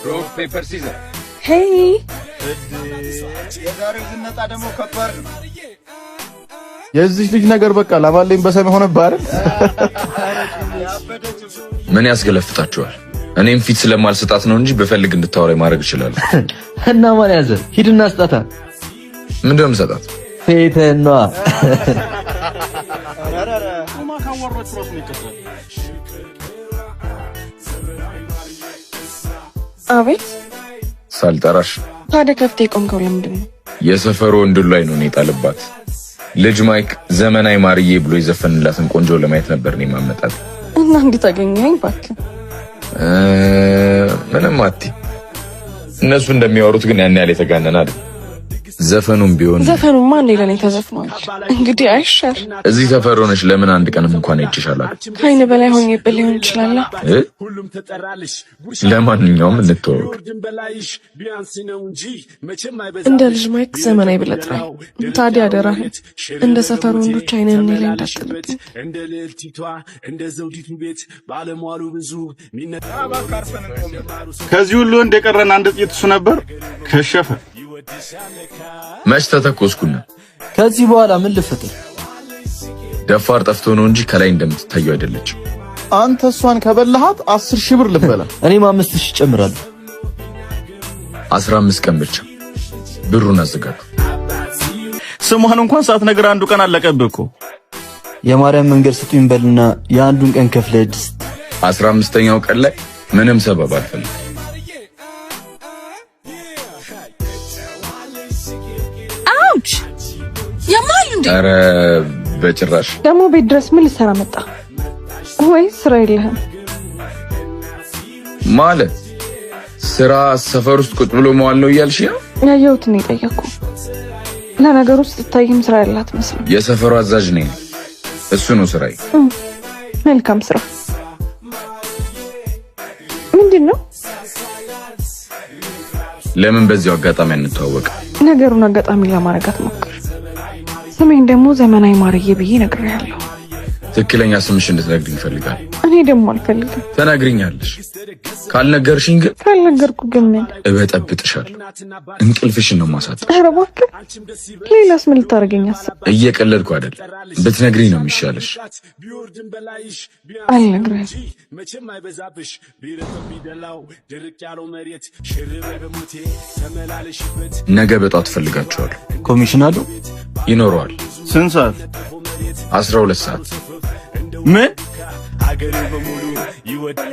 rock paper scissors hey የዛሬው ዝነጣ ደግሞ ከባድ ነው የዚህ ልጅ ነገር በቃ ላባለኝ በሰም ሆነ ባር ምን ያስገለፍታችኋል እኔም ፊት ስለማልሰጣት ነው እንጂ በፈልግ እንድታወራይ ማድረግ ይችላል እና ማን ያዘ ሂድና አስጣታ ምንድነው የምሰጣት ፌተና አቤት ሳልጠራሽ ታዲያ ከፍቴ ቆምከው ለምንድን ነው የሰፈሩ ወንድሉ ላይ ነው የጣለባት ልጅ ማይክ ዘመናዊ ማርዬ ብሎ ይዘፈንላትን ቆንጆ ለማየት ነበር ነው ማመጣት እና እንዴት አገኘኸኝ ባክ ምንም አትይ እነሱ እንደሚያወሩት ግን ያን ያለ የተጋነነ አይደል ዘፈኑም ቢሆን ዘፈኑማ እንዴ ለኔ ተዘፍኗል እንግዲህ አይሻል እዚህ ሰፈር ሆነሽ ለምን አንድ ቀንም እንኳን አይችሻላል አይነ በላይ ሆኜ ሊሆን ይችላል ለማንኛውም እንተዋወቅ እንደ ልጅ ማይክ ዘመናዊ ብለጥራይ ታዲያ አደራህ እንደ ሰፈሩ ወንዶች አይነን ላይ እንዳትልብኝ እንደ ልልቲቷ እንደ ዘውዲቱ ቤት ባለሟሉ ብዙ ከዚህ ሁሉ እንደቀረን አንድ ጥይት እሱ ነበር ከሸፈ መች ተተኮስኩና ከዚህ በኋላ ምን ልፈጥር ደፋር ጠፍቶ ነው እንጂ ከላይ እንደምትታየው አይደለች አንተ እሷን ከበላሃት 10,000 ብር ልበላ እኔም 5,000 ጨምራለሁ 15 ቀን ብቻ ብሩን አዘጋጁ ስሟን እንኳን ሳትነግር አንዱ ቀን አለቀብህ እኮ የማርያም መንገድ ስጡኝ በልና የአንዱን ቀን ከፍለህ ድስት 15ኛው ቀን ላይ ምንም ሰበብ አልፈልግም ያማል እንዴ አረ በጭራሽ ደግሞ ቤት ድረስ ምን ልሰራ መጣ ወይ ስራ የለህም ማለት ስራ ሰፈር ውስጥ ቁጭ ብሎ መዋል ነው እያልሽ ነው ያየሁት ነው የጠየቅኩ ለነገሩ ውስጥ ትታይም ስራ ያላት መስሎኝ የሰፈሩ አዛዥ ነኝ እሱ ነው ስራዬ መልካም ስራ ምንድነው ለምን በዚያው አጋጣሚ እንተዋወቅ ነገሩን አጋጣሚ ለማረጋት ሞክር ስሜን ደግሞ ዘመናዊ ማርዬ ብዬ ነግሬያለሁ ትክክለኛ ስምሽ እንድትነግሪኝ እፈልጋለሁ እኔ ደግሞ አልፈልግም ተናግሪኛለሽ ካልነገርሽኝ ግን ካልነገርኩ ግን ምን እበጠብጥሻለሁ እንቅልፍሽን ነው ማሳጣት ኧረ እባክህ ሌላስ ምን ልታረገኝ አሰብክ እየቀለድኩ አይደል ብትነግሪኝ ነው የሚሻለሽ አልነግርህም መቼም አይበዛብሽ ቢረጥም ቢደላው ድርቅ ያለው መሬት ሽርብ በሞቴ ተመላለሽበት ነገ በጧት ፈልጋችኋለሁ ኮሚሽን አለው ይኖረዋል ስንት ሰዓት 12 ሰዓት ምን አገሬ በሙሉ ይወዳል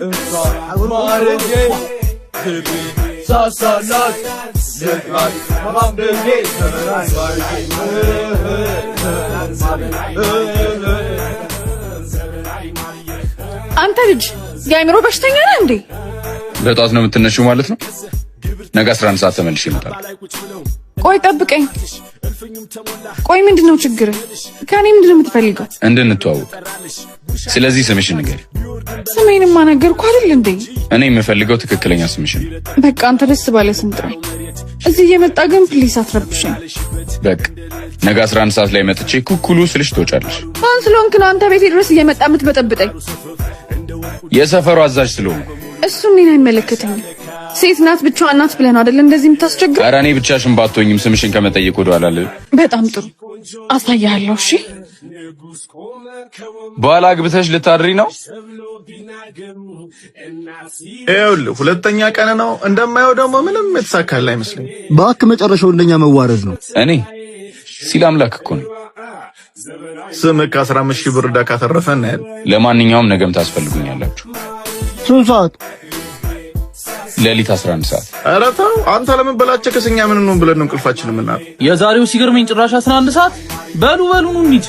ማርዬ ህቢ ሳሳላት ለቃይ ማምደጌ ዘመናዊ ማርዬ አንተ ልጅ የአእምሮ በሽተኛ ነህ እንዴ በጧት ነው የምትነሺው ማለት ነው ነገ 11 ሰዓት ተመልሼ እመጣለሁ ቆይ ጠብቀኝ ቆይ ምንድነው ችግር ከኔ ምንድነው የምትፈልገው እንድንተዋወቅ ስለዚህ ስምሽን ንገሪ ስሜንማ ነገርኩ አይደል እንዴ እኔ የምፈልገው ትክክለኛ ስምሽን በቃ አንተ ደስ ባለ ስም ጥራኝ እዚህ እየመጣ ግን ፕሊስ አትረብሽኝ በቃ ነገ 11 ሰዓት ላይ መጥቼ ኩኩሉ ስልሽ ትወጫለሽ ማን ስለሆንክ ነው አንተ ቤቴ ድረስ እየመጣ የምትበጠብጠኝ የሰፈሩ አዛዥ ስለሆንኩ እሱ እኔን አይመለከተኝም ሴት ናት ብቻዋን ናት ብለህ ነው አይደል እንደዚህ የምታስቸግረው ኧረ እኔ ብቻሽን ባትሆኝም ስምሽን ከመጠየቅ ወደ ኋላ አለ በጣም ጥሩ አሳያለሁ እሺ በኋላ ግብተሽ ልታድሪ ነው ይኸውልህ ሁለተኛ ቀን ነው እንደማየው ደግሞ ምንም የተሳካለ አይመስልም ባክ መጨረሻው እንደኛ መዋረድ ነው እኔ ሲል አምላክ እኮ ነው ስምህ ከ15,000 ብር ዕዳ ካተረፈን ያህል ለማንኛውም ነገም ታስፈልጉኛላችሁ ስንት ሰዓት ሌሊት 11 ሰዓት ኧረ ተው አንተ ለምን በላቸው ከሰኛ ምን ነው ብለን እንቅልፋችን ምናምን የዛሬው ሲገርመኝ ጭራሽ 11 ሰዓት በሉ ኑ እንሂድ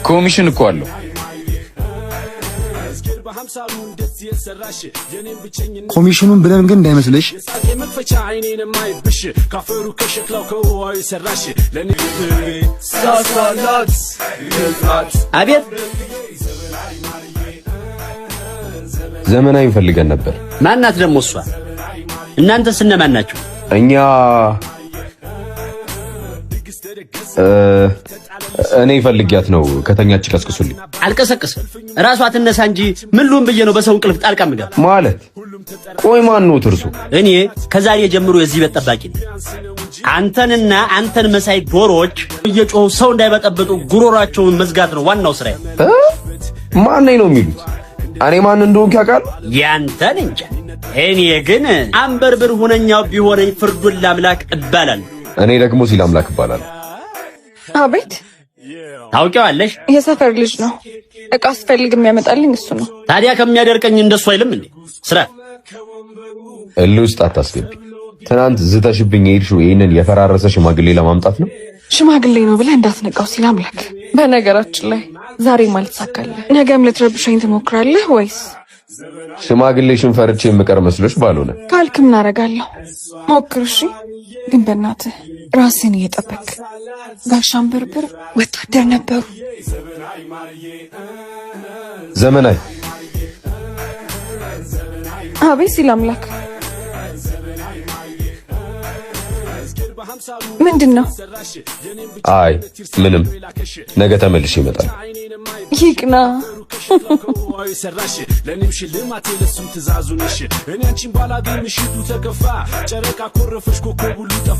ኮሚሽን እኮ አለው ኮሚሽኑን ብለን ግን እንዳይመስልሽ መክፈቻ አይኔን ማይብሽ ካፈሩ ከሸክላው ከውሃው ይሰራሽ ለኔ ሳሳላት ለቃት አቤት ዘመናዊ ፈልገን ነበር ማናት ደሞ እሷ እናንተ ስነማን ናችሁ እኛ እኔ ፈልጊያት ነው ከተኛች ቀስቅሱልኝ አልቀሰቀሰም ራሷ ተነሳ እንጂ ምን ሉን ብዬ ነው በሰው እንቅልፍ ጣልቃ ምገባ ማለት ቆይ ማን ነው ትርሱ? እኔ ከዛሬ ጀምሮ የዚህ ቤት ጠባቂ ነኝ። አንተንና አንተን መሳይ ዶሮዎች እየጮሁ ሰው እንዳይበጠብጡ ጉሮሯቸውን መዝጋት ነው ዋናው ስራዬ። ማን ነው የሚሉት? እኔ ማን እንደሆንኩ ያውቃል? ያንተን እንጃ። እኔ ግን አንበርብር ሁነኛው ቢሆነኝ ፍርዱን ለአምላክ እባላለሁ። እኔ ደግሞ ሲል አምላክ እባላለሁ። አቤት። ታውቂዋለሽ? የሰፈር ልጅ ነው። እቃ አስፈልግ የሚያመጣልኝ እሱ ነው። ታዲያ ከሚያደርቀኝ እንደሱ አይልም እንዴ? ስራ እልህ ውስጥ አታስገቢ። ትናንት ዝተሽብኝ የሄድሽው ይሄንን የፈራረሰ ሽማግሌ ለማምጣት ነው? ሽማግሌ ነው ብለህ እንዳትነቃው ሲል አምላክ። በነገራችን ላይ ዛሬ ማለት ሳካለ ነገም ልትረብሸኝ ትሞክራለህ ወይስ? ሽማግሌሽን ፈርቼ የምቀር መስሎሽ ባልሆነ ካልክ ምን አደርጋለሁ? ሞክር እሺ። ግን በእናትህ ራስን እየጠበቅ ጋሽ አንበርብር ወታደር ነበሩ። ዘመናዊ አቤት ሲል አምላክ። ምንድን ነው? አይ ምንም፣ ነገ ተመልሼ እመጣለሁ። ይቅና ሰራሽ ለኔም ሽልማቴ ለሱም ትእዛዙ ነሽ። እኔ አንቺን ባላገኝ ምሽቱ ተከፋ፣ ጨረቃ ኮረፈሽ ኮከብ ሁሉ ጠፋ።